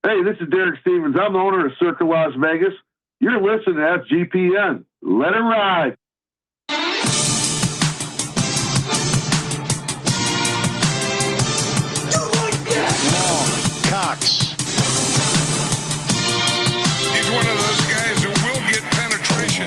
Hey, this is Derek Stevens. I'm the owner of Circa Las Vegas. You're listening to SGPN. Let it ride. Cox. He's one of those guys who will get penetration.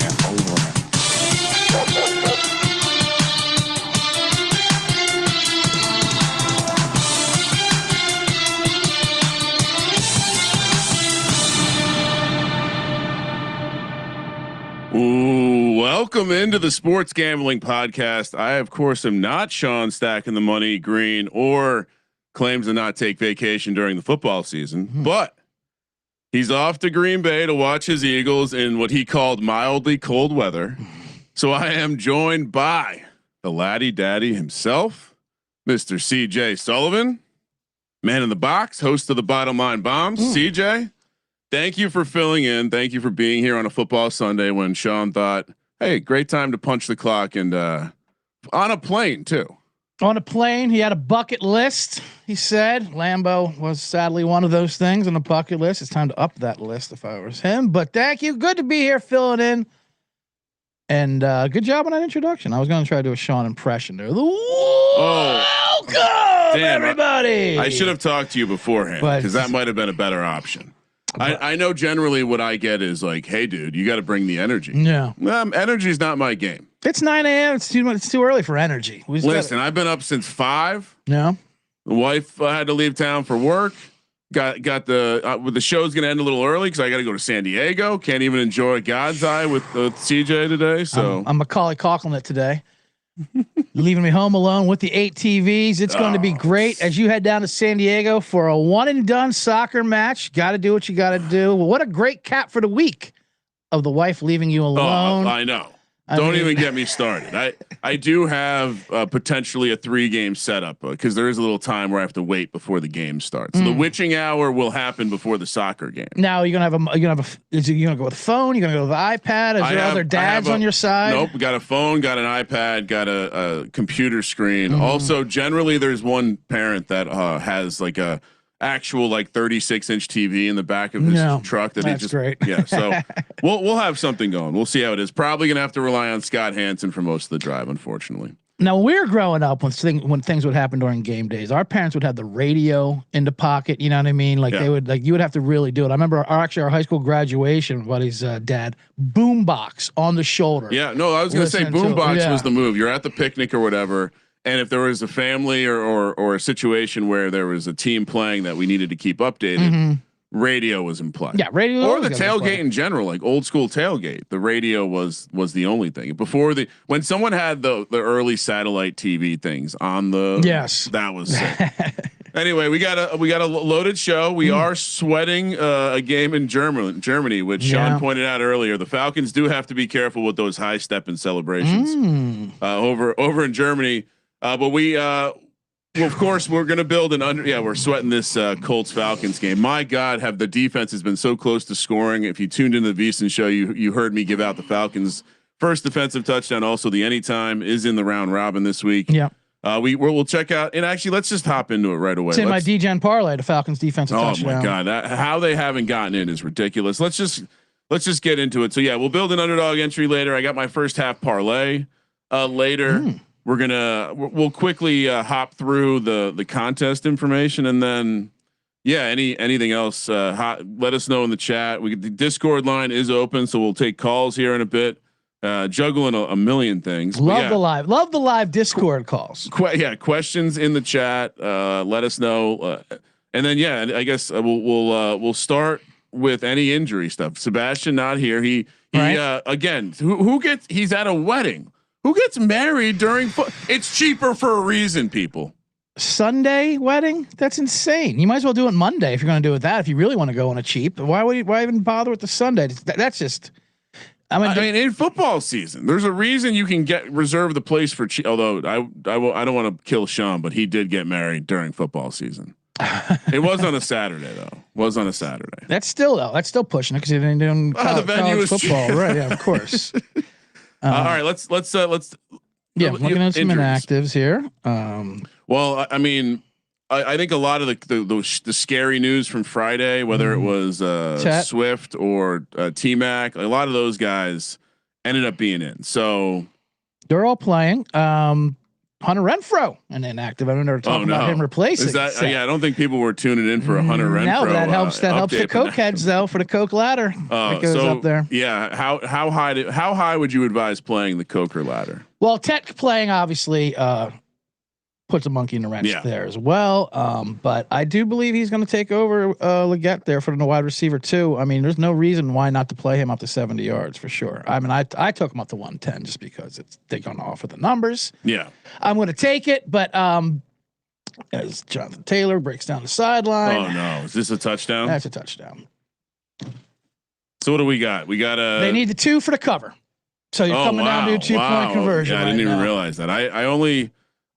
Ooh, welcome into the Sports Gambling Podcast. I, of course, am not Sean Stacking the Money Green or claims to not take vacation during the football season, but he's off to Green Bay to watch his Eagles in what he called mildly cold weather. So I am joined by the laddie daddy himself, Mr. CJ Sullivan, man in the box, host of the Bottom Line Bombs. CJ, thank you for filling in. Thank you for being here on a football Sunday when Sean thought, hey, great time to punch the clock, and on a plane too. On a plane, he had a bucket list. He said Lambeau was sadly one of those things on the bucket list. It's time to up that list if I was him. But thank you. Good to be here filling in. And good job on that introduction. I was going to try to do a Sean impression there. Welcome, everybody. I should have talked to you beforehand because that might have been a better option. I know generally what I get is like, hey, dude, you got to bring the energy. Yeah. Energy is not my game. It's 9 a.m. It's too early for energy. Listen, I've been up since 5. Yeah. The wife had to leave town for work. Got the show's gonna end a little early because I got to go to San Diego. Can't even enjoy God's Eye with CJ today. So I'm Macaulay Culkin it today. Leaving me home alone with the 8 TVs. It's going to be great as you head down to San Diego for a one and done soccer match. Got to do what you got to do. Well, what a great cap for the week of the wife leaving you alone. I know. Don't even get me started. I do have potentially a 3-game setup because there is a little time where I have to wait before the game starts. So the witching hour will happen before the soccer game. Now you're gonna is you gonna go with a phone? You're gonna go with the iPad? Is there other dads on your side? Nope. Got a phone, got an iPad, got a computer screen. Also, generally there's one parent that has like a actual like 36-inch TV in the back of his truck that he just great. Yeah, so we'll have something going. We'll see how it is. Probably gonna have to rely on Scott Hansen for most of the drive, unfortunately. Now we were growing up when things would happen during game days. Our parents would have the radio in the pocket. You know what I mean? Like they would you would have to really do it. I remember our high school graduation, buddy's dad, boombox on the shoulder. Yeah, no, I was gonna say boombox was the move. You're at the picnic or whatever. And if there was a family or a situation where there was a team playing that we needed to keep updated, radio was in play. Yeah, radio or the tailgate in general, like old school tailgate. The radio was the only thing before when someone had the early satellite TV things on the that was sick. Anyway, we got a loaded show. We are sweating a game in Germany, which Sean pointed out earlier. The Falcons do have to be careful with those high step and celebrations over in Germany. But we, well, of course, we're going to build an we're sweating this Colts Falcons game. My God, have the defense has been so close to scoring. If you tuned into the VSiN show, you heard me give out the Falcons' first defensive touchdown. Also, the anytime is in the round robin this week. Yeah. We'll check out, and actually, let's just hop into it right away. It's in my DGen parlay, the Falcons defensive touchdown. Oh my God, how they haven't gotten in is ridiculous. Let's just get into it. So yeah, we'll build an underdog entry later. I got my first half parlay later. We'll quickly hop through the contest information, and then anything else, let us know in the chat. The Discord line is open, so we'll take calls here in a bit. Juggling a million things. Love the live Discord calls. Questions in the chat. Let us know, and then I guess we'll start with any injury stuff. Sebastian not here. He again. He's at a wedding. Who gets married during it's cheaper for a reason, people. Sunday wedding? That's insane. You might as well do it Monday if you're going to do it that. If you really want to go on a cheap, why even bother with the Sunday? That's just. I mean, in football season, there's a reason you can reserve the place for cheap. Although I don't want to kill Sean, but he did get married during football season. It was on a Saturday though. That's still pushing it because he didn't do college football, right? Yeah, of course. All right, let's looking at some inactives here. Well, I mean, I think a lot of the scary news from Friday, whether it was Swift or T-Mac, a lot of those guys ended up being in. So they're all playing. Hunter Renfroe and inactive. I don't know talking about him replacing. Is that, yeah, I don't think people were tuning in for a Hunter Renfroe. No, but that helps. That helps the Coke heads though for the Coke ladder. That goes up there. Yeah, how high would you advise playing the Coker ladder? Well, Tech playing obviously puts a monkey in the wrench there as well. But I do believe he's going to take over Leggett there for the wide receiver too. I mean, there's no reason why not to play him up to 70 yards for sure. I mean, I took him up to 110 just because they're going to offer the numbers. Yeah, I'm going to take it, but as Jonathan Taylor breaks down the sideline. Oh no, is this a touchdown? That's a touchdown. So what do we got? We got a. They need the 2 for the cover. So you're coming down to a 2-point conversion. Yeah, I didn't even realize that.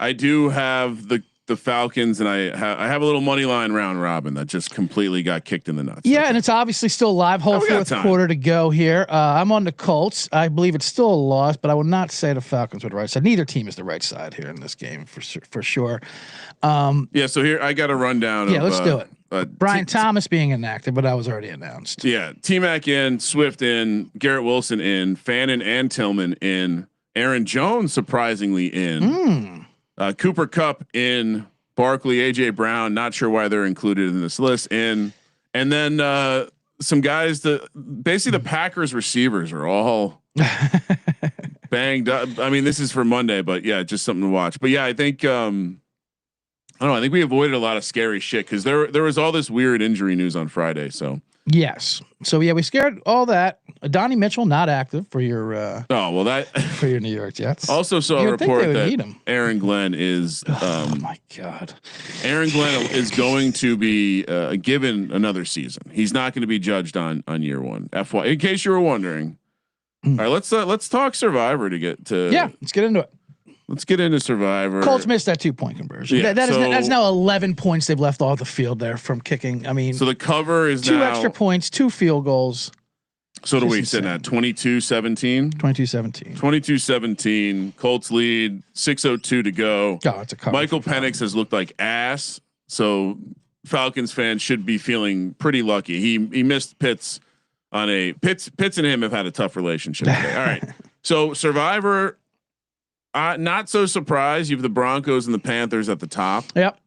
I do have the Falcons, and I have a little money line round robin that just completely got kicked in the nuts. Yeah, and it's obviously still live. Whole fourth quarter to go here. I'm on the Colts. I believe it's still a loss, but I would not say the Falcons were the right side. Neither team is the right side here in this game for sure. Yeah, so here I got a rundown. Yeah, let's do it. Brian Thomas being inactive, but that was already announced. Yeah, T-Mac in, Swift in, Garrett Wilson in, Fannin and Tillman in, Aaron Jones surprisingly in. Cooper Kupp in, Barkley, AJ Brown. Not sure why they're included in this list. And then some guys. Basically the Packers receivers are all banged up. I mean, this is for Monday, but yeah, just something to watch. But yeah, I think I don't know. I think we avoided a lot of scary shit because there was all this weird injury news on Friday. So. Yes. So yeah, we scared all that. Donnie Mitchell not active for your for your New York Jets. Also saw a report that Aaron Glenn is oh my God. Aaron Glenn is going to be given another season. He's not going to be judged on year one. FY in case you were wondering. All right, let's talk Survivor to get to. Yeah, let's get into it. Let's get into Survivor. Colts missed that 2-point conversion. Yeah, that's now 11 points they've left off the field there from kicking. I mean, so the cover is 2 now extra points, 2 field goals. So do we sitting at 22-17? 22-17. 22-17. Colts lead. 6:02 to go. Oh, it's a cover. Michael Penix has looked like ass. So Falcons fans should be feeling pretty lucky. He missed Pitts on a Pitts and him have had a tough relationship today. All right. So Survivor. Not so surprised. You have the Broncos and the Panthers at the top. Yep.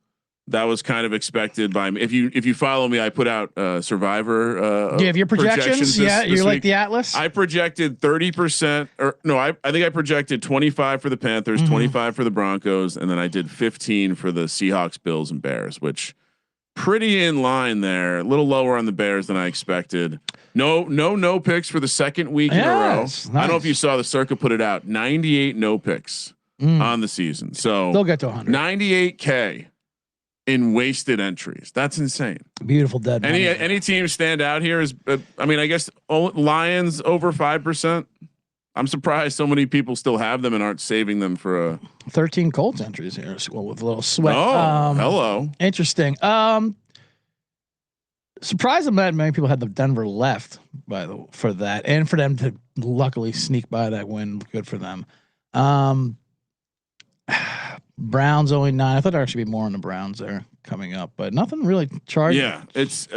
That was kind of expected by me. If you follow me, I put out Survivor. Do you have your projections? You're like the Atlas. I projected 30%, or no, I think I projected 25 for the Panthers, 25 for the Broncos, and then I did 15 for the Seahawks, Bills, and Bears, which pretty in line there. A little lower on the Bears than I expected. No picks for the second week in a row. Nice. I don't know if you saw the circuit put it out. 98 no picks on the season. So they'll get to 100. 98K in wasted entries. That's insane. Beautiful dead. Any team stand out here is, I mean, I guess Lions over 5%. I'm surprised so many people still have them and aren't saving them for a 13 Colts entries here. Well, with a little sweat. Oh, hello. Interesting. Surprised that many people had the Denver left for that, and for them to luckily sneak by that win. Good for them. Browns only 9. I thought there'd actually be more on the Browns there coming up, but nothing really charged. Yeah, it's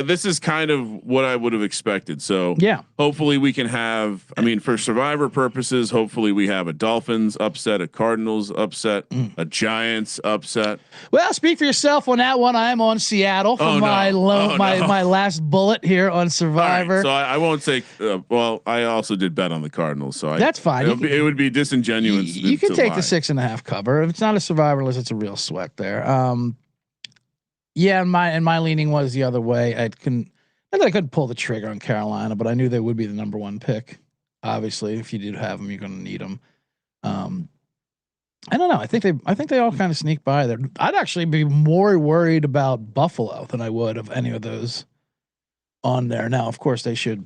this is kind of what I would have expected. So yeah, hopefully we can have. I mean, for Survivor purposes, hopefully we have a Dolphins upset, a Cardinals upset, a Giants upset. Well, speak for yourself on that one. I am on Seattle for my last bullet here on Survivor. Right, so I won't say. Well, I also did bet on the Cardinals, so that's fine. It would be disingenuous. You can take the 6.5 cover. If it's not a Survivor list, it's a real sweat there. Yeah, my leaning was the other way. I thought I couldn't pull the trigger on Carolina, but I knew they would be the number 1 pick. Obviously, if you did have them, you're going to need them. I don't know. I think they all kind of sneak by there. I'd actually be more worried about Buffalo than I would of any of those on there. Now, of course, they should.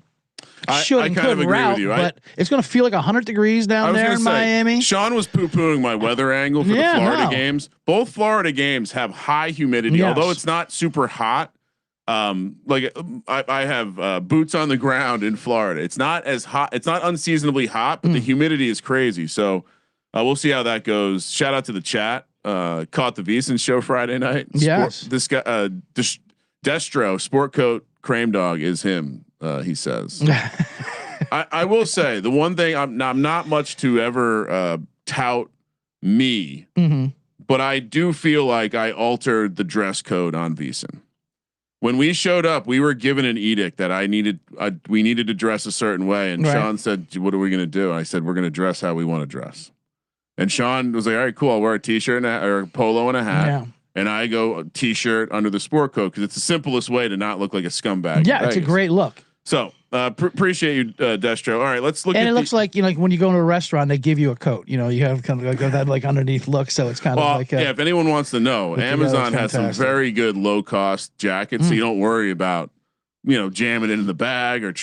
I kind of agree with you. But it's going to feel like 100 degrees down there in Miami. Sean was poo-pooing my weather angle for the Florida games. Both Florida games have high humidity, although it's not super hot. Like I have boots on the ground in Florida. It's not as hot. It's not unseasonably hot, but the humidity is crazy. So we'll see how that goes. Shout out to the chat. caught the VSiN show Friday night. Yes. This guy, Destro, Sport Coat Crame Dog is him. He says. I will say the one thing I'm not much to ever tout me, but I do feel like I altered the dress code on VSiN. When we showed up, we were given an edict that we needed to dress a certain way. And Sean said, "What are we going to do?" And I said, "We're going to dress how we want to dress." And Sean was like, "All right, cool. I'll wear a t-shirt or a polo and a hat." Yeah. And I go t-shirt under the sport coat because it's the simplest way to not look like a scumbag. Yeah, it's a great look. So appreciate you, Destro. All right, let's look. And it looks like like when you go to a restaurant, they give you a coat. You have kind of like that underneath look, so it's kind of like if anyone wants to know, Amazon has some very good low cost jackets, so you don't worry about jamming it in the bag or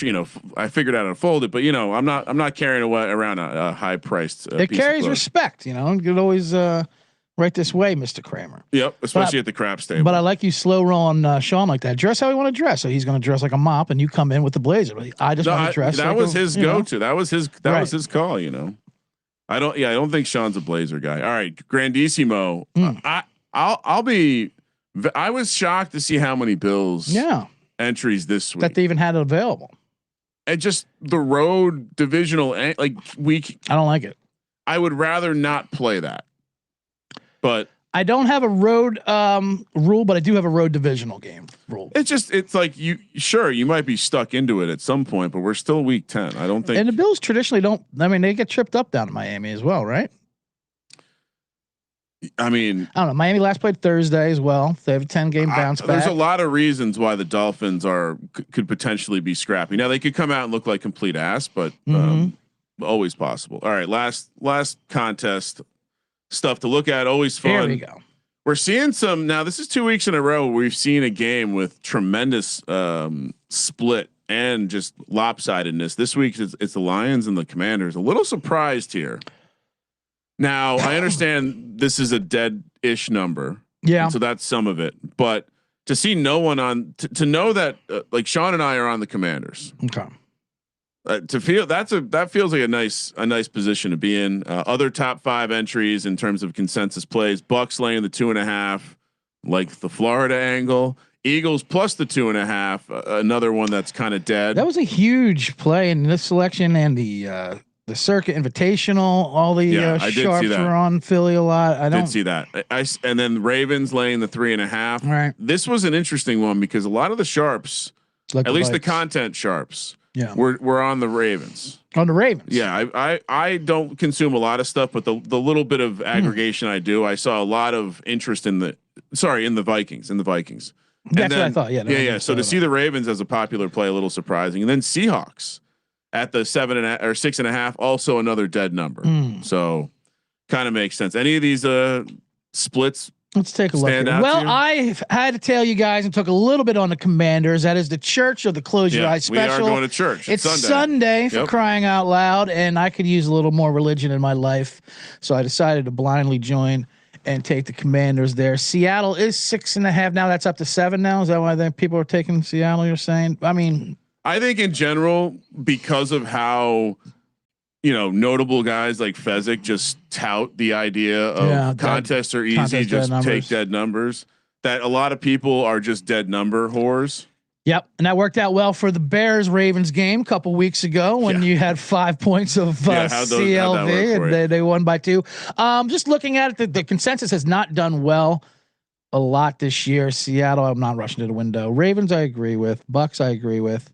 I figured out how to fold it, but I'm not carrying around a high priced. It carries respect. You could always. Right this way, Mr. Kramer. Yep, especially at the craps table. But I like you slow rolling Sean like that. Dress how you want to dress. So he's going to dress like a mop, and you come in with the blazer. I just want to dress. That was his go-to. That was his. That was his call. I don't think Sean's a blazer guy. All right, Grandissimo. I was shocked to see how many Bills entries this week that they even had it available, and just the road divisional week. I don't like it. I would rather not play that. But I don't have a road rule, but I do have a road divisional game rule. It's like you might be stuck into it at some point, but we're still week 10. I don't think. And the Bills traditionally don't. I mean, they get tripped up down in Miami as well, right? I mean, I don't know. Miami last played Thursday as well. They have a 10-game bounce back. There's a lot of reasons why the Dolphins could potentially be scrappy. Now they could come out and look like complete ass, but always possible. All right, last contest. Stuff to look at, always fun. There we go. We're seeing some now. This is 2 weeks in a row where we've seen a game with tremendous split and just lopsidedness. This week it's the Lions and the Commanders. A little surprised here. Now I understand this is a dead-ish number, so that's some of it. But to see no one on, to know that like Sean and I are on the Commanders. Okay. To feel that feels like a nice position to be in. Other top 5 entries in terms of consensus plays: Bucks laying the 2.5, like the Florida angle. Eagles plus the 2.5, another one that's kind of dead. That was a huge play in this selection and the Circuit Invitational. All the sharps were on Philly a lot. I did see that. And then Ravens laying the 3.5. Right. This was an interesting one because a lot of the sharps, like at least the content sharps. Yeah, we're on the Ravens. On the Ravens. Yeah, I don't consume a lot of stuff, but the little bit of aggregation I do, I saw a lot of interest in the Vikings. That's what I thought. Yeah. So to see the Ravens as a popular play, a little surprising, and then Seahawks at the 7.5 or 6.5, also another dead number. So kind of makes sense. Any of these splits? Let's take a look. Well, I had to tell you guys and took a little bit on the Commanders. That is the Church of the Close Your Eyes special. We are going to church. It's Sunday for crying out loud, and I could use a little more religion in my life, so I decided to blindly join and take the Commanders there. Seattle is 6.5 now. That's up to 7 now. Is that why people are taking Seattle? You're saying? I mean, I think in general, because of how notable guys like Fezzik just tout the idea of contests are easy, just take dead numbers, that a lot of people are just dead number whores. Yep. And that worked out well for the Bears Ravens game a couple weeks ago when you had 5 points of CLV and they won by 2. Just looking at it, the consensus has not done well a lot this year. Seattle, I'm not rushing to the window. Ravens, I agree with. Bucks, I agree with.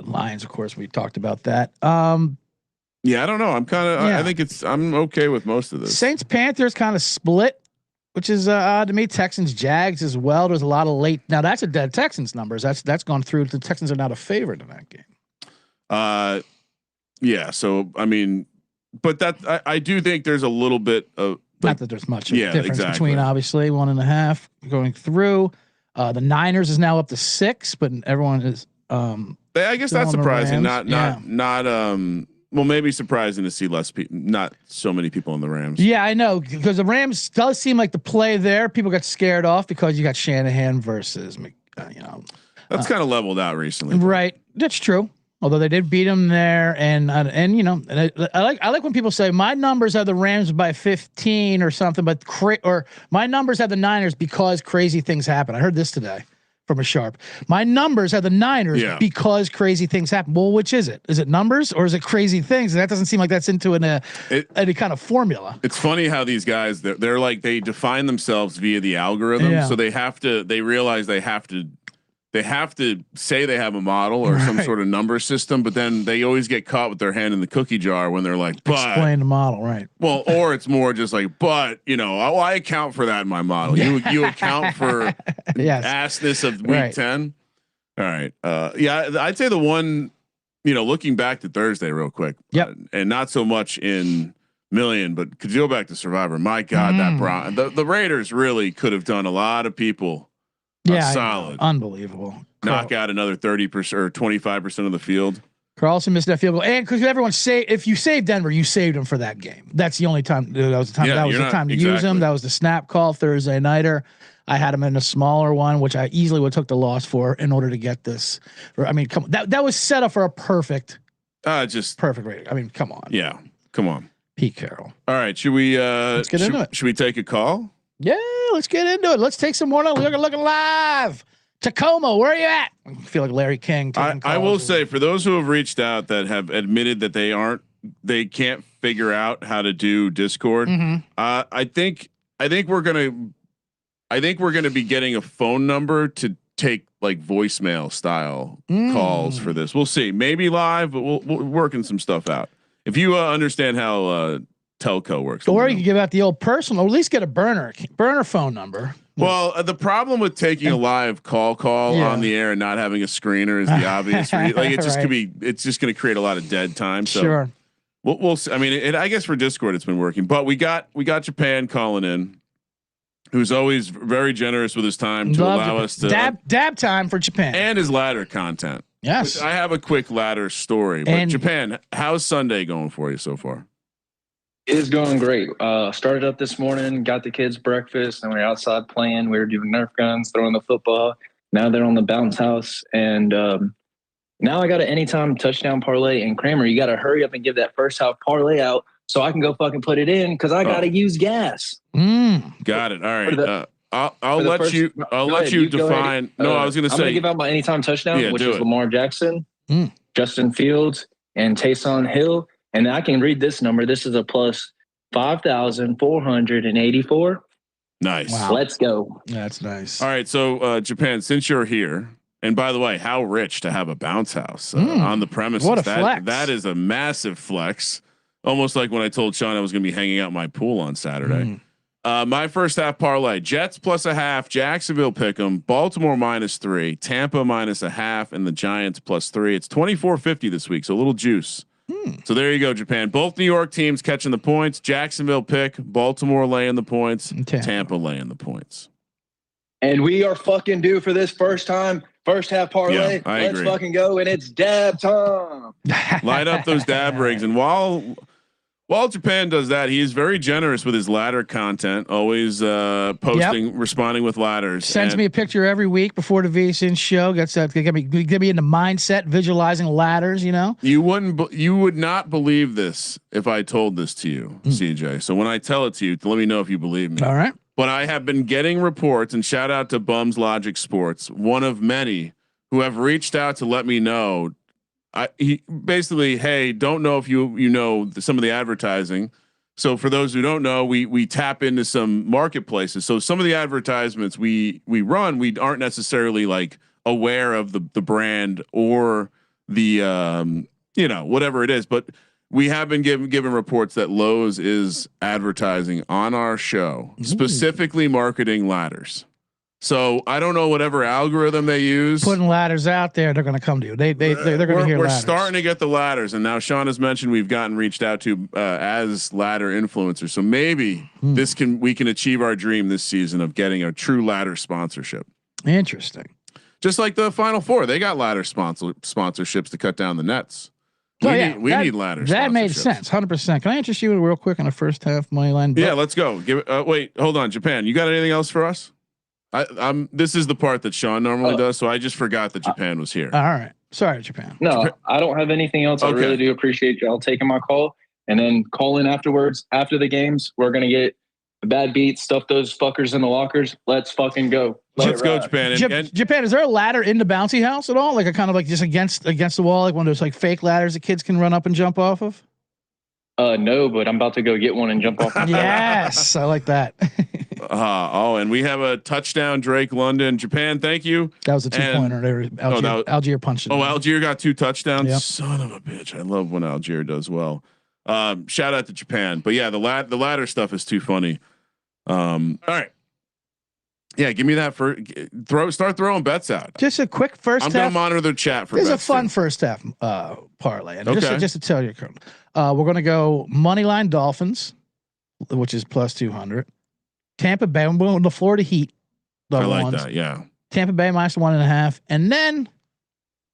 Lions, of course, we talked about that. I don't know. I'm kind of. I think I'm okay with most of this. Saints Panthers kind of split, which is odd to me. Texans Jags as well. There's a lot of late. Now that's a dead Texans numbers. That's gone through. The Texans are not a favorite in that game. So I mean, but that I do think there's a little bit of not that there's much difference between obviously 1.5 going through. The Niners is now up to 6, but everyone is. I guess that's surprising. Well, maybe surprising to see less people, not so many people in the Rams. Yeah, I know, because the Rams does seem like the play there. People got scared off because you got Shanahan versus, that's kind of leveled out recently. Right. That's true. Although they did beat them there, and you know, and I like when people say my numbers have the Rams by 15 or something, but or my numbers have the Niners because crazy things happen. I heard this today from a sharp. My numbers have the Niners because crazy things happen. Well, which is it? Is it numbers or is it crazy things? And that doesn't seem like that's into any kind of formula. It's funny how these guys they're like they define themselves via the algorithm, so they realize they have to say they have a model or some sort of number system, but then they always get caught with their hand in the cookie jar when they're like, but explain the model, right? Well, or it's more just like, but you know, I account for that in my model. You account for assness of week 10. All right. I'd say the one, you know, looking back to Thursday real quick, and not so much in million, but could you go back to Survivor? My God, that the Raiders really could have done a lot of people. Solid, unbelievable. Knock out another 30% or 25% of the field. Carlson missed that field goal, and because everyone if you saved Denver, you saved them for that game. That's the only time. That was the time. That was the time to use them. That was the snap call Thursday nighter. I had him in a smaller one, which I easily would have took the loss for in order to get this. I mean, come on, that was set up for a perfect rating. I mean, come on. Yeah, come on, Pete Carroll. All right, should we? Let's get into it. Should we take a call? Yeah, let's get into it. Let's take some more. Looking live. Tacoma, where are you at? I feel like Larry King. I will say, for those who have reached out that have admitted that they can't figure out how to do Discord. I think we're gonna be getting a phone number to take like voicemail style calls for this. We'll see. Maybe live, but we're working some stuff out. If you understand how telco works, or you can give out the old personal, or at least get a burner phone number. Well, the problem with taking a live call on the air and not having a screener is the obvious. Like it just could be. It's just going to create a lot of dead time. So we'll see. I mean, I guess for Discord it's been working, but we got Japan calling in, who's always very generous with his time to allow us to dab time for Japan and his ladder content. Yes, I have a quick ladder story. But Japan, how's Sunday going for you so far? It's going great. Started up this morning, got the kids breakfast, and we were outside playing. We were doing Nerf guns, throwing the football. Now they're on the bounce house, and now I got an anytime touchdown parlay. And Kramer, you got to hurry up and give that first half parlay out so I can go fucking put it in because I got to use gas. Got it. All right. I'll let you define. No, I was going to say. I'm going to give out my anytime touchdown, which is Lamar Jackson, Justin Fields, and Taysom Hill. And I can read this number. This is a plus 5,484. Nice. Wow. Let's go. That's nice. All right. So Japan, since you're here, and by the way, how rich to have a bounce house on the premises. What a flex. That is a massive flex. Almost like when I told Sean I was going to be hanging out my pool on Saturday. My first half parlay: Jets plus a half, Jacksonville pick'em, Baltimore -3, Tampa -0.5, and the Giants +3. It's 24.50 this week, so a little juice. So there you go, Japan. Both New York teams catching the points. Jacksonville pick, Baltimore laying the points, Tampa laying the points. And we are fucking due for this first half parlay. Yeah, Let's fucking go, and it's dab time. Light up those dab rigs, and while Japan does that, he is very generous with his ladder content. Always posting, responding with ladders. Sends me a picture every week before the VSIN show. Gets that get me in the mindset, visualizing ladders. You know, you would not believe this if I told this to you, CJ. So when I tell it to you, let me know if you believe me. All right. But I have been getting reports, and shout out to Bums Logic Sports, one of many who have reached out to let me know. He basically, hey, don't know if you know some of the advertising. So for those who don't know, we tap into some marketplaces. So some of the advertisements we run, we aren't necessarily like aware of the brand or the whatever it is, but we have been given reports that Lowe's is advertising on our show, specifically marketing ladders. So I don't know whatever algorithm they use. Putting ladders out there, they're going to come to you. They're going to hear. We're ladders. Starting to get the ladders, and now Sean has mentioned we've gotten reached out to as ladder influencers. So maybe we can achieve our dream this season of getting a true ladder sponsorship. Interesting. Just like the Final Four, they got ladder sponsorships to cut down the nets. We need ladders. That made sense, 100%. Can I interest you real quick on the first half money line? Yeah, let's go. Give it. Wait, hold on, Japan. You got anything else for us? This is the part that Sean normally does, so I just forgot that Japan was here. All right. Sorry, Japan. No, I don't have anything else. Okay. I really do appreciate y'all taking my call, and then call in afterwards. After the games, we're gonna get a bad beat, stuff those fuckers in the lockers. Let's fucking go. Let's go, Japan. And Japan, is there a ladder in the bouncy house at all? Like a kind of like just against the wall, like one of those like fake ladders that kids can run up and jump off of? No, but I'm about to go get one and jump off. Yes, I like that. And we have a touchdown, Drake London. Japan, thank you. That was a 2-pointer. Algier punched it. Oh, Algier got 2 touchdowns. Yep. Son of a bitch. I love when Algier does well. Shout out to Japan. But yeah, the ladder stuff is too funny. All right. Yeah, give me that for start throwing bets out. Just a quick first half. I'm gonna monitor the chat for There's bets a fun too. first half parlay. And Okay. just to tell you, we're gonna go moneyline Dolphins, which is plus 200. Tampa Bay, we're going to the Florida Heat. I like that. Yeah. Tampa Bay minus 1.5, and then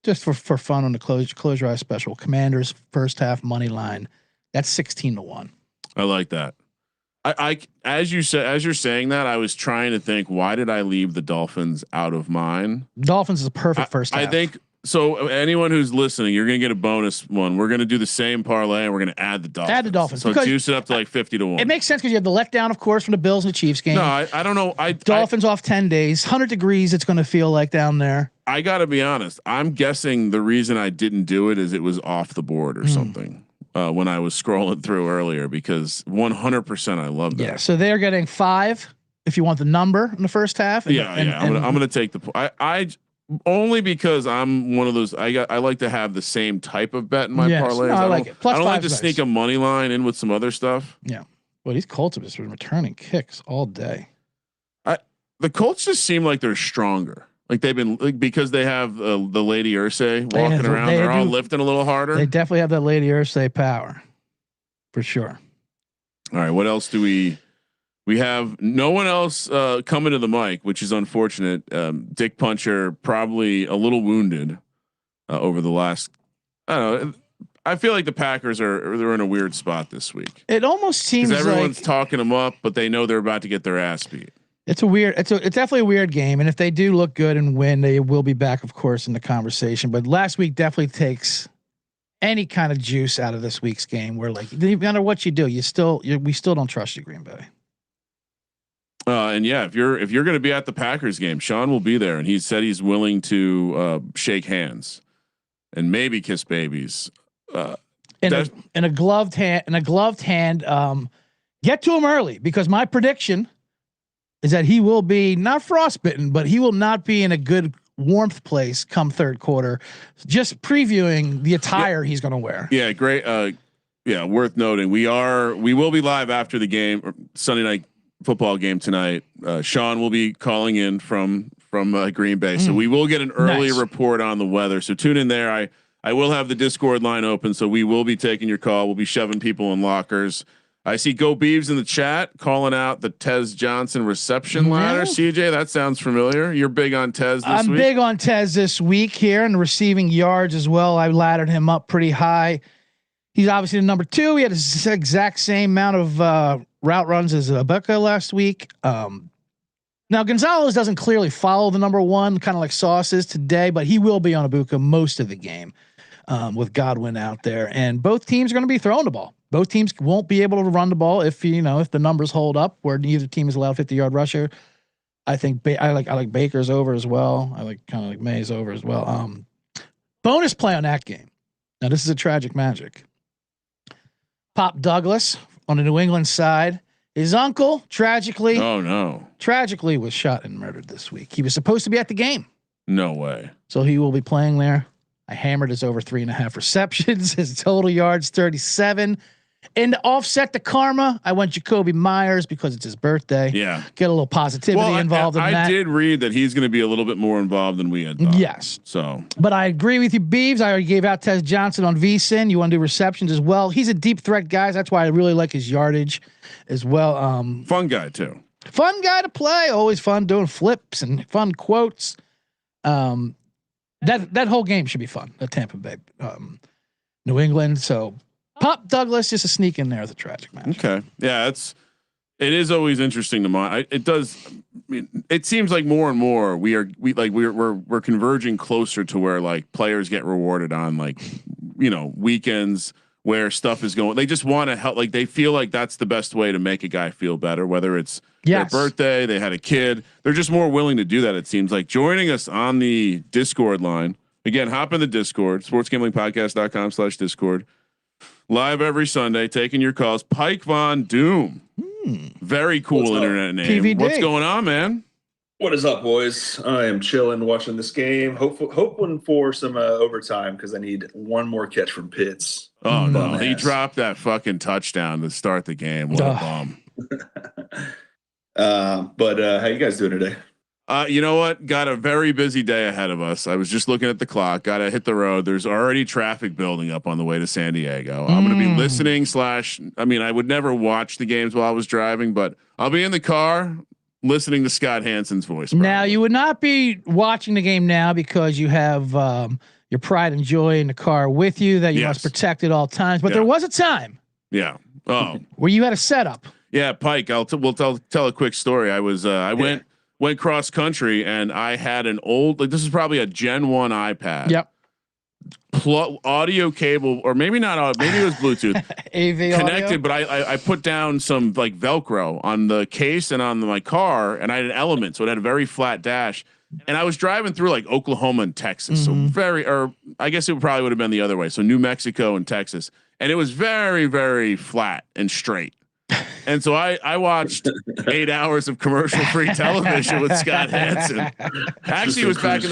just for fun on the close your eyes special, Commanders first half money line. That's 16-1. I like that. I as you're saying that, I was trying to think, why did I leave the Dolphins out of mine? Dolphins is a perfect first half. I think so. Anyone who's listening, you're gonna get a bonus one. We're gonna do the same parlay, and we're gonna add the Dolphins. Add the Dolphins. So juice it up to like 50-1. It makes sense because you have the letdown, of course, from the Bills and the Chiefs game. No, I don't know. Dolphins off 10 days, 100 degrees. It's going to feel like down there. I gotta be honest. I'm guessing the reason I didn't do it is it was off the board or something. When I was scrolling through earlier, because 100% I love that. Yeah. So they're getting 5 if you want the number in the first half. And, I'm gonna take the. I only because I'm one of those. I like to have the same type of bet in my parlays. No, I like it. Plus I don't like to nice. sneak a money line in with some other stuff. Yeah. Well, these Colts have just been returning kicks all day. The Colts just seem like they're stronger. Like they've been because they have the Lady Ursay walking around. They're all lifting a little harder. They definitely have that Lady Ursay power, for sure. All right, what else do we have? No one else coming to the mic, which is unfortunate. Dick Puncher probably a little wounded over the last. I don't know. I feel like the Packers they're in a weird spot this week. It almost seems everyone's like talking them up, but they know they're about to get their ass beat. It's definitely a weird game. And if they do look good and win, they will be back, of course, in the conversation. But last week definitely takes any kind of juice out of this week's game where like, no matter what you do, we still don't trust you, Green Bay. And yeah, if you're going to be at the Packers game, Sean will be there. And he said he's willing to shake hands and maybe kiss babies. In a gloved hand, get to him early, because my prediction is that he will be not frostbitten, but he will not be in a good warmth place come third quarter. Just previewing the attire he's going to wear. Yeah. Great. Worth noting. We will be live after the game, Sunday night football game tonight. Sean will be calling in from Green Bay. So we will get an early report on the weather. So tune in there. I will have the Discord line open, so we will be taking your call. We'll be shoving people in lockers. I see Go Beeves in the chat calling out the Tez Johnson reception ladder. CJ, that sounds familiar. You're big on Tez this week. I'm big on Tez this week here, and receiving yards as well. I laddered him up pretty high. He's obviously the number 2. He had the exact same amount of route runs as Abuka last week. Now Gonzalez doesn't clearly follow the number 1, kind of like Sauce is today, but he will be on Abuka most of the game with Godwin out there. And both teams are going to be throwing the ball. Both teams won't be able to run the ball if the numbers hold up where neither team is allowed 50-yard rusher. I think I like Baker's over as well. I like kind of like May's over as well. Bonus play on that game. Now this is a tragic magic. Pop Douglas on the New England side. His uncle tragically was shot and murdered this week. He was supposed to be at the game. No way. So he will be playing there. I hammered his over 3.5 receptions. His total yards 37. And to offset the karma, I went Jacoby Myers because it's his birthday. Yeah. Get a little positivity involved in that. I did read that he's going to be a little bit more involved than we had thought. Yes. So, but I agree with you, Beeves. I already gave out Tez Johnson on VSiN. You want to do receptions as well. He's a deep threat guy. That's why I really like his yardage as well. Fun guy too. Fun guy to play. Always fun doing flips and fun quotes. That whole game should be fun. The Tampa Bay, New England. So Pop Douglas just a sneak in there as a tragic match. Okay, yeah, it is always interesting to mine. It does mean, it seems like more and more we're converging closer to where like players get rewarded on like, weekends where stuff is going. They just want to help. Like they feel like that's the best way to make a guy feel better, whether it's their birthday, they had a kid. They're just more willing to do that. It seems like joining us on the Discord line again. Hop in the Discord, sportsgamblingpodcast.com/Discord. Live every Sunday, taking your calls. Pike Von Doom. Very cool internet name. PVD. What's going on, man? What is up, boys? I am chilling, watching this game. Hoping for some overtime because I need one more catch from Pitts. Oh no, he dropped that fucking touchdown to start the game. What a bomb. But how you guys doing today? You know what? Got a very busy day ahead of us. I was just looking at the clock. Got to hit the road. There's already traffic building up on the way to San Diego. I'm going to be listening I would never watch the games while I was driving, but I'll be in the car listening to Scott Hansen's voice. Probably. Now you would not be watching the game now because you have your pride and joy in the car with you that you must protect at all times. But there was a time. Yeah. Oh, where you had a setup. Yeah. Pike, we'll tell a quick story. I was, I went cross country and I had an old, this is probably a Gen 1 iPad. Yep. Audio cable, or maybe not, maybe it was Bluetooth AV connected, audio? but I put down some like Velcro on the case and on my car, and I had an Element, so it had a very flat dash. And I was driving through like Oklahoma and Texas, so I guess it probably would have been the other way. So New Mexico and Texas, and it was very, very flat and straight. And so I watched 8 hours of commercial-free television with Scott Hansen. Actually, it was back in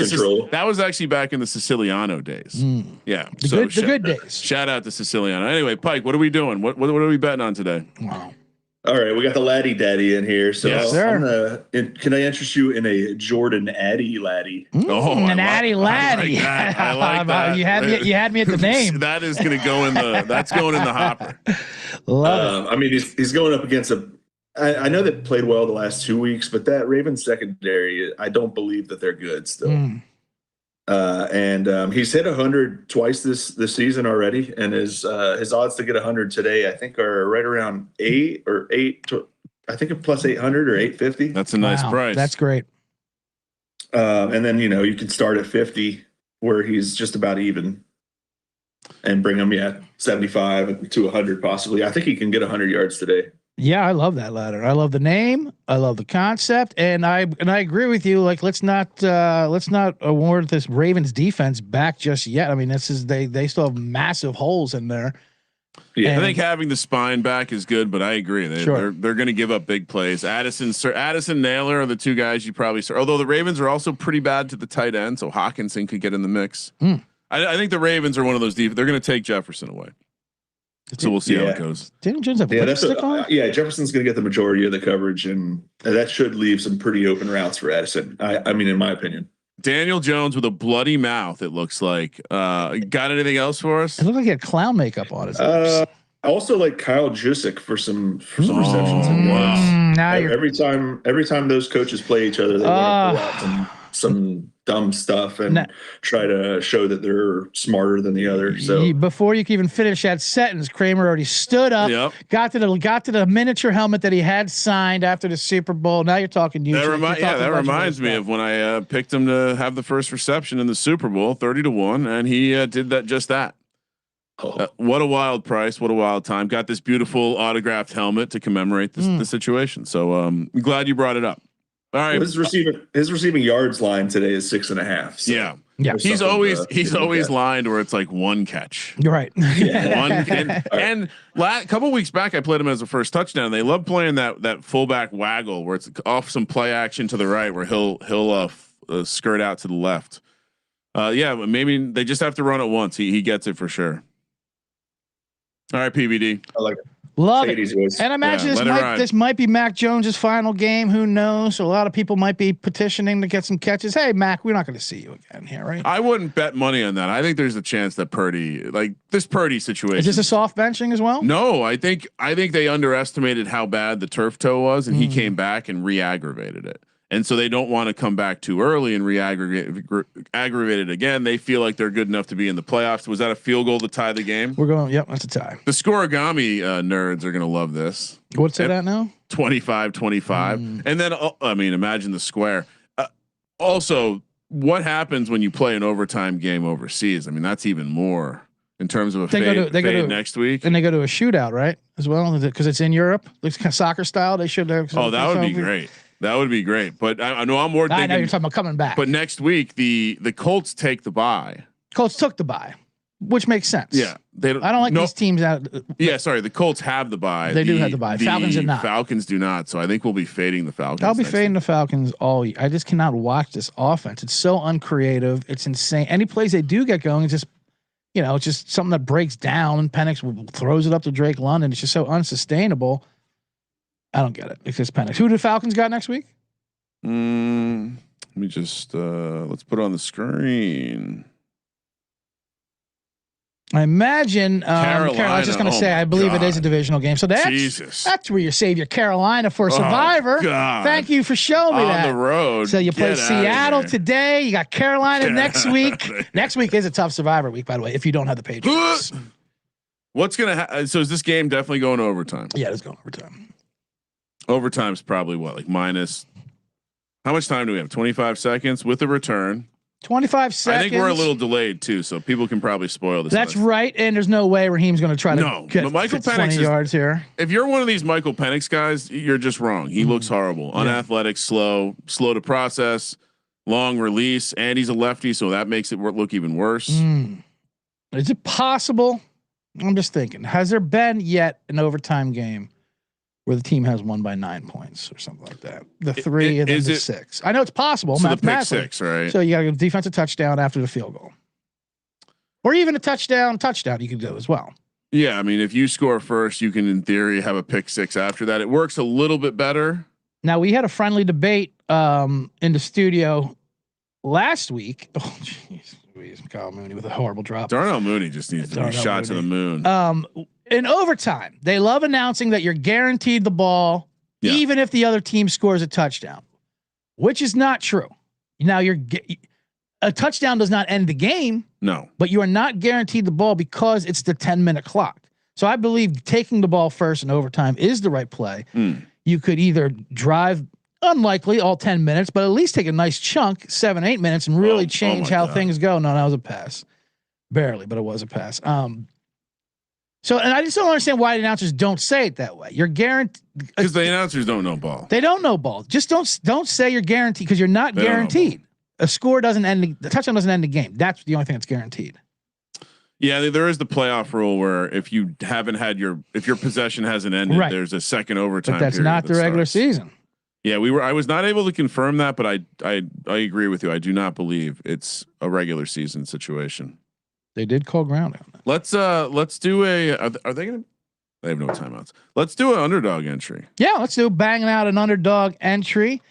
that was actually back in the Siciliano days. Yeah, the good days. Shout out to Siciliano. Anyway, Pike, what are we doing? What are we betting on today? Wow. All right, we got the Laddie Daddy in here. So can I interest you in a Jordan Addy Laddie? An Addy Laddie. I like that. You had me at the name. That is going to go in that's going in the hopper. Love it. I mean, he's going up against I know they played well the last 2 weeks, but that Ravens secondary, I don't believe that they're good still. And he's hit 100 twice this season already, and his odds to get 100 today, I think, are right around 8 to, I think, plus 800 or 850. That's a nice price. That's great. And then you can start at 50 where he's just about even, and bring him 75 to 100 possibly. I think he can get 100 yards today. Yeah, I love that ladder. I love the name. I love the concept, and I agree with you. Like, let's not award this Ravens defense back just yet. I mean, they still have massive holes in there. Yeah, I think having the spine back is good, but I agree they're going to give up big plays. Addison, Naylor are the two guys you probably start. Although the Ravens are also pretty bad to the tight end, so Hawkinson could get in the mix. I think the Ravens are one of those they're going to take Jefferson away. So we'll see how it goes. Daniel Jones have lipstick on? Jefferson's going to get the majority of the coverage, and that should leave some pretty open routes for Addison. I mean, in my opinion. Daniel Jones with a bloody mouth, it looks like. Got anything else for us? It looked like he had clown makeup on his lips. I also like Kyle Juszczyk for some receptions. And now every time those coaches play each other, they want to pull out some dumb stuff and try to show that they're smarter than the other. So before you can even finish that sentence, Kramer already stood up, got to the miniature helmet that he had signed after the Super Bowl. Now you're talking YouTube. That reminds me of when I picked him to have the first reception in the Super Bowl, 30-1, and he did just that. What a wild price! What a wild time! Got this beautiful autographed helmet to commemorate the situation. So I'm glad you brought it up. All right, his receiving yards line today is 6.5. So yeah. He's always lined where it's like one catch. You're right. And a couple weeks back, I played him as a first touchdown. They love playing that fullback waggle where it's off some play action to the right where he'll skirt out to the left. Maybe they just have to run it once. He gets it for sure. All right, PVD. I like it. Love it. And I imagine this might be Mac Jones's final game. Who knows? So a lot of people might be petitioning to get some catches. Hey, Mac, we're not going to see you again here, right? I wouldn't bet money on that. I think there's a chance that Purdy situation. Is this a soft benching as well? No, I think they underestimated how bad the turf toe was, and he came back and re-aggravated it. And so they don't want to come back too early and aggravate it again. They feel like they're good enough to be in the playoffs. Was that a field goal to tie the game? We're going. Yep, that's a tie. The Scorigami nerds are going to love this. What's it at now? 25-25. And then I mean, imagine the square. Also, what happens when you play an overtime game overseas? I mean, that's even more in terms of a fade next week. And they go to a shootout, right? As well, because it's in Europe. It's kind of soccer style. They should. Oh, that would be great. That would be great. But I know I'm more thinking. I know you're talking about coming back. But next week, the Colts take the bye. Colts took the bye, which makes sense. Yeah. I don't like these teams out. Yeah, sorry. The Colts have the bye. They do have the bye. Falcons do not. Falcons do not. So I think we'll be fading the Falcons. I'll be fading the Falcons all year. I just cannot watch this offense. It's so uncreative. It's insane. Any plays they do get going, it's just, it's just something that breaks down and Penix throws it up to Drake London. It's just so unsustainable. I don't get it. It's just Penix. Who do the Falcons got next week? Let me just let's put it on the screen. I imagine Carolina. I was just going to say, I believe it is a divisional game. So that's where you save your Carolina for Survivor. Thank you for showing me that. On the road. So you play Seattle today. You got Carolina next week. Next week is a tough Survivor week, by the way, if you don't have the Patriots. What's going to happen? So is this game definitely going to overtime? Yeah, it's going to overtime. Overtime's probably what, like minus. How much time do we have? 25 seconds with a return. 25 seconds. I think we're a little delayed too, so people can probably spoil this. That's right, and there's no way Raheem's going to try to get Michael 20 yards here. If you're one of these Michael Penix guys, you're just wrong. He looks horrible, unathletic, slow to process, long release, and he's a lefty, so that makes it look even worse. Is it possible? I'm just thinking. Has there been yet an overtime game where the team has won by 9 points or something like that? The 3 and then the 6. I know it's possible. So the pick 6, right? So you got a defensive touchdown after the field goal, or even a touchdown. You could do as well. Yeah, I mean, if you score first, you can, in theory, have a pick 6 after that. It works a little bit better. Now we had a friendly debate in the studio last week. Oh, jeez, Kyle Mooney with a horrible drop. Darnell Mooney just needs to be shot to the moon. In overtime, they love announcing that you're guaranteed the ball, even if the other team scores a touchdown, which is not true. Now a touchdown does not end the game. No, but you are not guaranteed the ball because it's the 10-minute clock. So I believe taking the ball first in overtime is the right play. You could either drive, unlikely all 10 minutes, but at least take a nice chunk, 7-8 minutes, and really change how things go. No, that was a pass, barely, but it was a pass. So, and I just don't understand why the announcers don't say it that way. You're guaranteed because the announcers don't know ball. They don't know ball. Just don't say you're guaranteed because you're not guaranteed. A score doesn't end. The touchdown doesn't end the game. That's the only thing that's guaranteed. Yeah, there is the playoff rule where if you haven't had if your possession hasn't ended, there's a second overtime. But that's not the regular season. Yeah, I was not able to confirm that, but I agree with you. I do not believe it's a regular season situation. They did call ground on that. Let's do are they gonna? They have no timeouts. Let's do an underdog entry. Yeah, let's do banging out an underdog entry.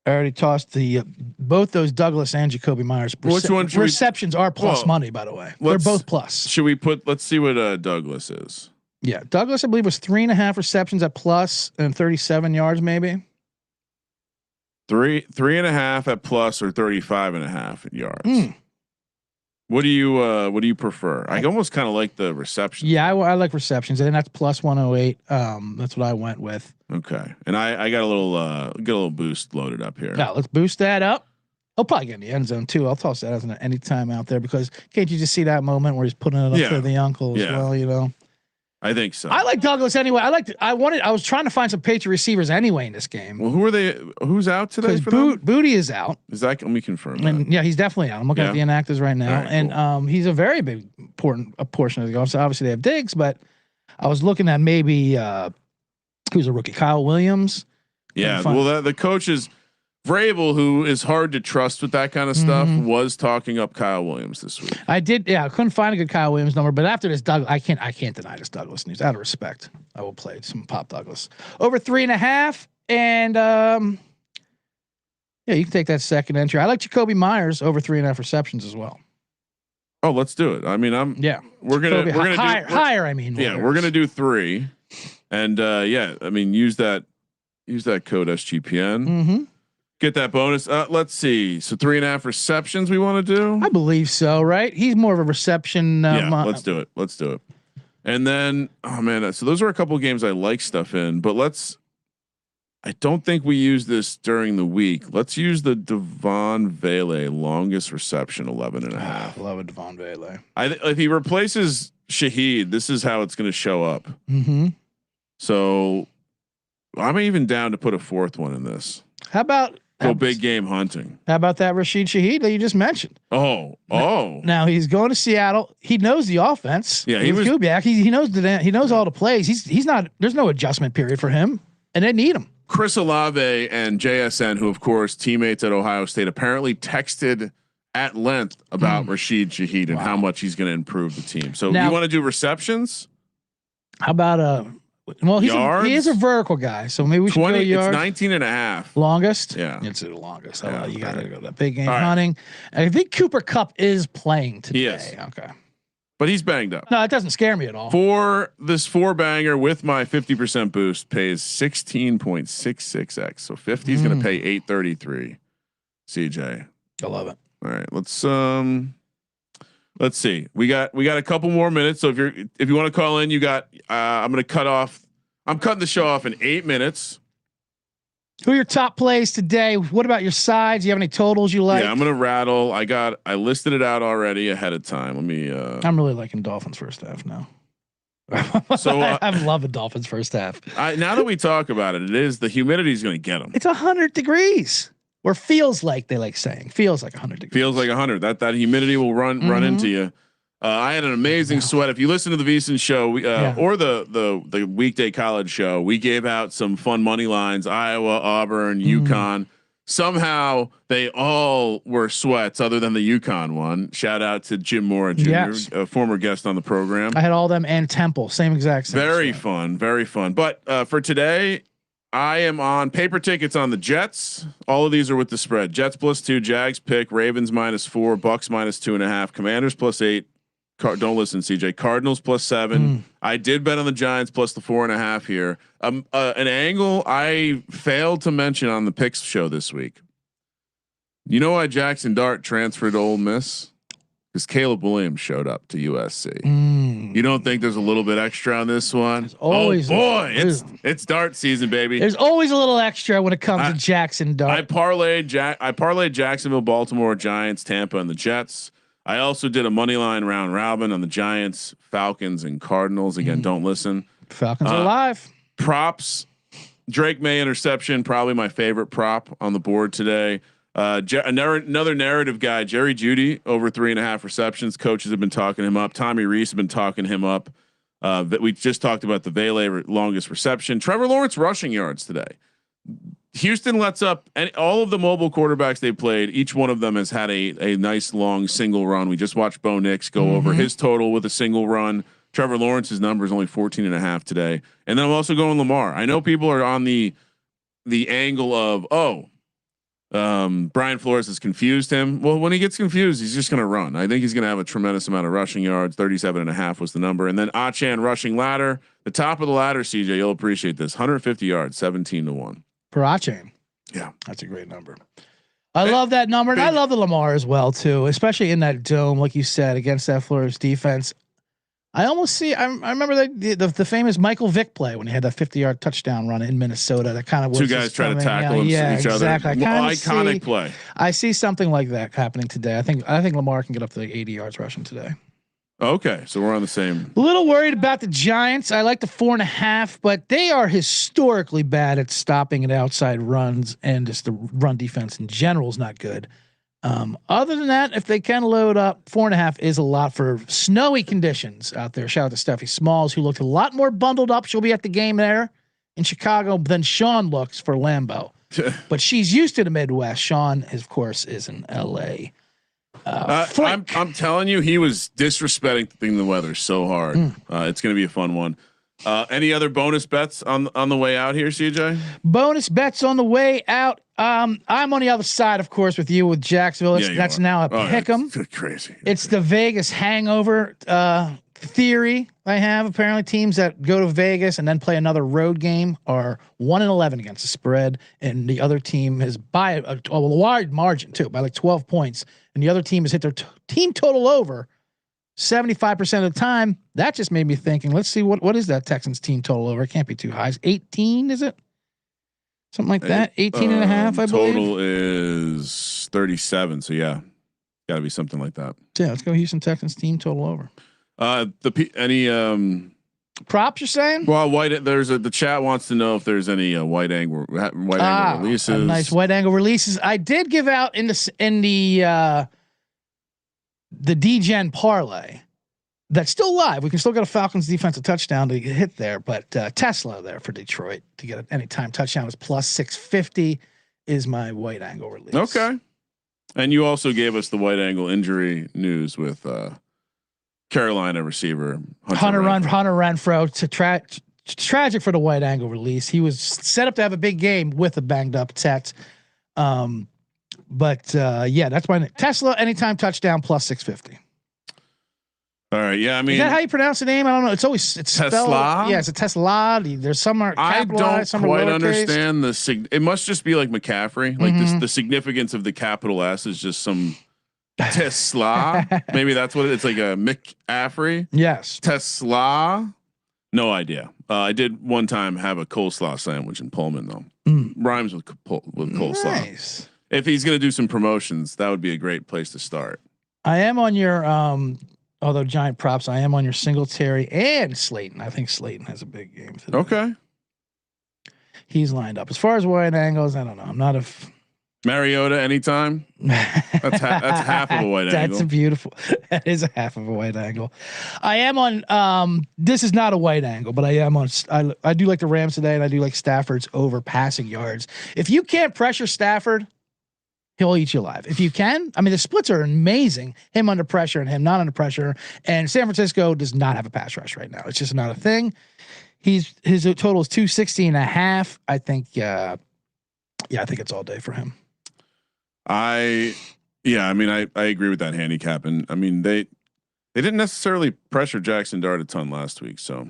I already tossed the both those Douglas and Jacoby Myers. Which one? Receptions are plus money, by the way. They're both plus. Should we let's see what Douglas is. Yeah, Douglas, I believe, was 3.5 receptions at plus and 37 yards, maybe. 3.5 at plus or 35.5 yards. What do you prefer? I almost kind of like the reception. Yeah, I like receptions, and that's plus 108. That's what I went with. Okay, and I got a little boost loaded up here. Yeah, let's boost that up. He'll probably get in the end zone too. I'll toss that as an anytime out there because can't you just see that moment where he's putting it up to the uncle as well? I think so. I like Douglas anyway. I was trying to find some Patriot receivers anyway in this game. Well, who are they? Who's out today? Booty is out. Is that? Let me confirm. And yeah, he's definitely out. I'm looking at the inactives right now, and he's a very big important portion of the game. So obviously they have Diggs, but I was looking at maybe who's a rookie, Kyle Williams. Yeah, well, the coach is Vrabel, who is hard to trust with that kind of stuff, was talking up Kyle Williams this week. I did. Yeah, I couldn't find a good Kyle Williams number, but after this, I can't deny this Douglas news. Out of respect, I will play some Pop Douglas over 3.5, and yeah, you can take that second entry. I like Jacoby Myers over 3.5 receptions as well. Oh, let's do it. I mean, we're gonna higher. I mean, we're gonna do 3, and I mean, use that code SGPN. Get that bonus. Let's see. So 3.5 receptions we want to do. I believe so, right? He's more of a reception. Yeah, let's do it. Let's do it. And then, oh man, so those are a couple of games I like stuff in, but I don't think we use this during the week. Let's use the Devon Vele longest reception, 11.5. Love it, Devon Vele. If he replaces Shaheed, this is how it's going to show up. So I'm even down to put a fourth one in this. How about go big game hunting? How about that Rashid Shaheed that you just mentioned? Now he's going to Seattle. He knows the offense. Yeah, he was Kubiak. He knows all the plays. He's not. There's no adjustment period for him, and they need him. Chris Olave and JSN, who of course teammates at Ohio State, apparently texted at length about Rashid Shaheed and how much he's going to improve the team. So now, you want to do receptions? How about he is a vertical guy, so maybe we should 20, go yards. It's 19.5. Longest? Yeah. It's the longest. Yeah, you got to go that big game hunting. I think Cooper Kupp is playing today. He is. Okay. But he's banged up. No, it doesn't scare me at all. For this 4-banger with my 50% boost pays 16.66x. So 50 is going to pay 833. CJ. I love it. All right, let's see. We got a couple more minutes. So if you want to call in, you got I'm cutting the show off in 8 minutes. Who are your top plays today? What about your sides? Do you have any totals you like? Yeah, I'm gonna rattle. I listed it out already ahead of time. Let me I'm really liking Dolphins first half now. So I'm loving Dolphins first half. Now that we talk about it, the humidity is going to get them. It's 100 degrees. Or feels like they like saying. Feels like 100 degrees. Feels like 100. That humidity will run into you. I had an amazing sweat. If you listen to the VSiN show or the weekday college show, we gave out some fun money lines: Iowa, Auburn, UConn. Somehow they all were sweats, other than the UConn one. Shout out to Jim Mora Jr., a former guest on the program. I had all them and Temple, same exact same. Very fun. But for today, I am on paper tickets on the Jets. All of these are with the spread. Jets +2, Jags pick, Ravens -4, Bucks -2.5, Commanders +8. Don't listen, CJ. Cardinals +7. I did bet on the Giants plus the 4.5 here. An angle I failed to mention on the picks show this week. You know why Jackson Dart transferred to Ole Miss? Because Caleb Williams showed up to USC. You don't think there's a little bit extra on this one? There's always it's Dart season, baby. There's always a little extra when it comes to Jackson Dart. I parlayed Jacksonville, Baltimore, Giants, Tampa, and the Jets. I also did a money line round robin on the Giants, Falcons, and Cardinals. Again, don't listen. Falcons are live. Props. Drake May interception, probably my favorite prop on the board today. Another narrative guy, Jerry Jeudy, over 3.5 receptions. Coaches have been talking him up. Tommy Reese have been talking him up. That we just talked about the Vele longest reception. Trevor Lawrence rushing yards today. Houston lets up, and all of the mobile quarterbacks they played, each one of them has had a nice long single run. We just watched Bo Nix go over his total with a single run. Trevor Lawrence's number is only 14.5 today. And then I'm also going Lamar. I know people are on the angle of, Brian Flores has confused him. Well, when he gets confused, he's just going to run. I think he's going to have a tremendous amount of rushing yards. 37.5 was the number. And then Achan rushing ladder, the top of the ladder, CJ, you'll appreciate this. 150 yards, 17-1. For Achan. Yeah. That's a great number. I love that number. And I love the Lamar as well too, especially in that dome, like you said, against that Flores defense. I almost see, I remember the famous Michael Vick play when he had that 50-yard touchdown run in Minnesota. That kind of was two guys trying to tackle each other. Iconic play. I see something like that happening today. I think Lamar can get up to like 80 yards rushing today. Okay, so we're on the same. A little worried about the Giants. I like the 4.5, but they are historically bad at stopping at outside runs, and just the run defense in general is not good. Other than that, if they can load up, 4.5 is a lot for snowy conditions out there. Shout out to Steffi Smalls, who looked a lot more bundled up. She'll be at the game there in Chicago than Sean looks for Lambeau. But she's used to the Midwest. Sean, of course, is in LA. I'm telling you, he was disrespecting the weather so hard. It's going to be a fun one. Any other bonus bets on the way out here, CJ? Bonus bets on the way out. I'm on the other side, of course, with you with Jacksonville. That's now a pick 'em. Crazy. It's the Vegas hangover theory I have. Apparently, teams that go to Vegas and then play another road game are 1-11 against the spread, and the other team is by a wide margin too, by like 12 points, and the other team has hit their team total over 75% of the time. That just made me thinking. Let's see what is that Texans team total over? It can't be too high. 18, is it? Something like that. 18 and a half, I believe. Total is 37. So yeah, got to be something like that. Yeah, let's go Houston Texans team total over. Any props you're saying? Well, the chat wants to know if there's any wide angle releases. Nice wide angle releases. I did give out in the D-Gen parlay. That's still live. We can still get a Falcons defensive touchdown to hit there, but Tesla there for Detroit to get an anytime touchdown is plus 650 is my wide angle release. Okay. And you also gave us the wide angle injury news with Carolina receiver Hunter Renfrow. To tragic for the wide angle release. He was set up to have a big game with a banged up Tet. But that's my Tesla anytime touchdown plus 650. All right. Yeah. I mean, is that how you pronounce the name? I don't know. It's Tesla. Spelled, yeah, it's a Tesla. There's some are capitalized, some are lowercase. I don't quite understand it must just be like McCaffrey. Like the significance of the capital S is just some Tesla. Maybe that's what it's like, a McCaffrey. Yes. Tesla. No idea. I did one time have a coleslaw sandwich in Pullman though. Rhymes with coleslaw. Nice. If he's going to do some promotions, that would be a great place to start. I am on your although giant props, I am on your Singletary and Slayton. I think Slayton has a big game today. Okay. He's lined up. As far as wide angles, I don't know. I'm not a Mariota anytime. That's half of a wide angle. That's a beautiful. That is a half of a wide angle. I am on. This is not a wide angle, but I am on. I do like the Rams today, and I do like Stafford's over passing yards. If you can't pressure Stafford, he'll eat you alive. If you can, I mean, the splits are amazing. Him under pressure and him not under pressure. And San Francisco does not have a pass rush right now. It's just not a thing. His total is 260.5. I think. I think it's all day for him. I agree with that handicap, and I mean they didn't necessarily pressure Jackson Dart a ton last week, so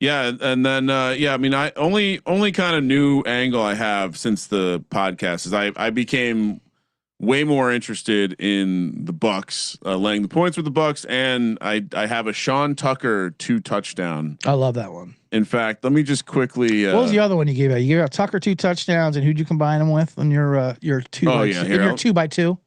yeah, and then I mean I only kind of new angle I have since the podcast is I became way more interested in the Bucks laying the points with the Bucks, and I have a Sean Tucker 2 touchdown. I love that one. In fact, let me just quickly. What was the other one you gave out? You gave out Tucker 2 touchdowns, and who'd you combine them with on your 2 Oh, by yeah, 2? In your 2x2.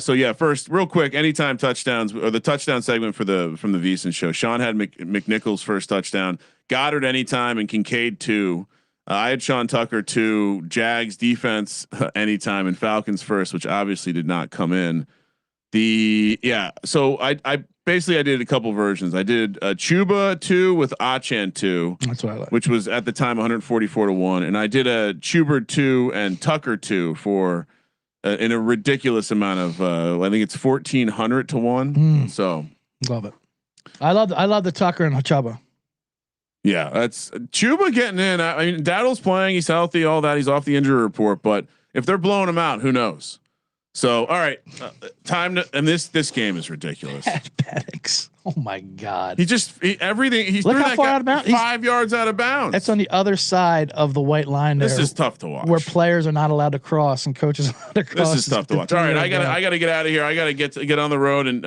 So yeah, first, real quick, anytime touchdowns or the touchdown segment from the VSiN show. Sean had McNichols' first touchdown, Goddard anytime, and Kincaid 2. I had Sean Tucker 2, Jags defense anytime, and Falcons first, which obviously did not come in. So I basically I did a couple versions. I did Chuba 2 with Achan 2. That's what I like. Which was at the time 144-1, and I did a Chuba 2 and Tucker 2 for in a ridiculous amount of I think it's 1,400-1. So love it. I love the Tucker and Chuba. Yeah, that's Chuba getting in. I mean, Daddle's playing; he's healthy, all that. He's off the injury report, but if they're blowing him out, who knows? So, all right, time to. And this game is ridiculous. Penix. Oh my God! Everything. He's look how far out of bounds. 5 yards out of bounds. That's on the other side of the white line. This is tough to watch. Where players are not allowed to cross and coaches are allowed to cross. This is tough to watch. All right, I gotta get out of here. I gotta get on the road and.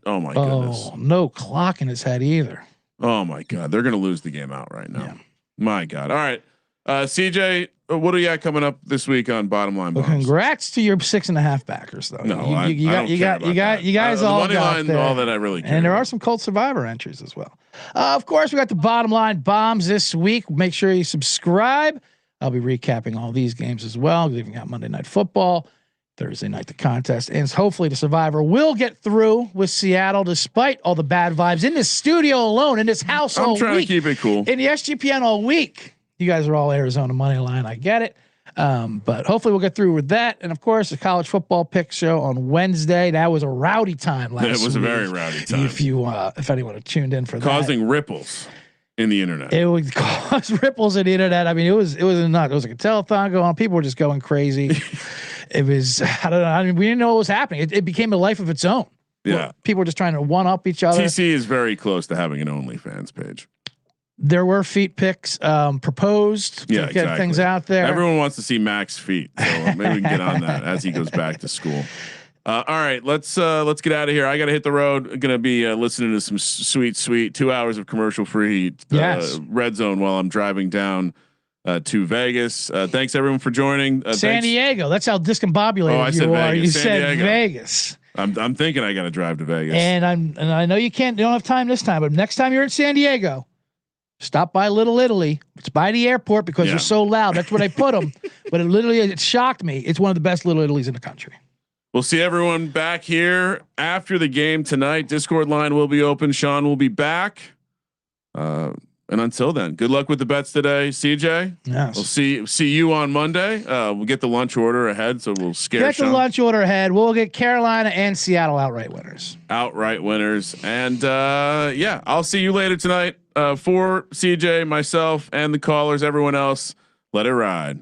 Oh my goodness! No clock in his head either. Oh my God, they're gonna lose the game out right now. Yeah. My God. All right, CJ, what do you got coming up this week on Bottom Line Bombs? Well, congrats to your 6.5 backers though. No, you guys all got there. All that I really care. And there are some Colt Survivor entries as well. Of course, we got the Bottom Line Bombs this week. Make sure you subscribe. I'll be recapping all these games as well. We've got Monday Night Football. Thursday night, the contest ends. Hopefully, the Survivor will get through with Seattle, despite all the bad vibes in this studio alone, in this house all week. I'm trying to keep it cool. In the SGPN all week. You guys are all Arizona money line. I get it. But hopefully we'll get through with that. And of course, the college football pick show on Wednesday. That was a rowdy time last week. It was a very rowdy time. If anyone had tuned in for causing ripples in the internet. It would cause ripples in the internet. I mean, it was nuts. It was like a telethon going on. People were just going crazy. It was, I don't know. I mean, we didn't know what was happening. It became a life of its own. Yeah. People are just trying to one up each other. TC is very close to having an OnlyFans page. There were feet pics proposed to get things out there. Everyone wants to see Mac's feet, so maybe we can get on that as he goes back to school. All right, let's get out of here. I got to hit the road. I'm gonna be listening to some sweet 2 hours of commercial free Red Zone while I'm driving down to Vegas. Thanks everyone for joining. San Diego. That's how discombobulated you are. Vegas. You San said Diego. Vegas. I'm thinking I got to drive to Vegas. And I know you don't have time this time, but next time you're in San Diego, stop by Little Italy. It's by the airport because they're so loud. That's where they put them. But it shocked me. It's one of the best Little Italies in the country. We'll see everyone back here after the game tonight. Discord line will be open. Sean will be back. And until then, good luck with the bets today, CJ. Yes. We'll see you on Monday. We'll get the lunch order ahead, so we'll scare. Get Sean. the lunch order ahead. We'll get Carolina and Seattle outright winners. And I'll see you later tonight. For CJ, myself, and the callers, everyone else, let it ride.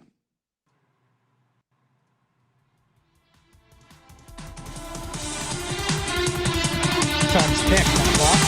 Time's tick.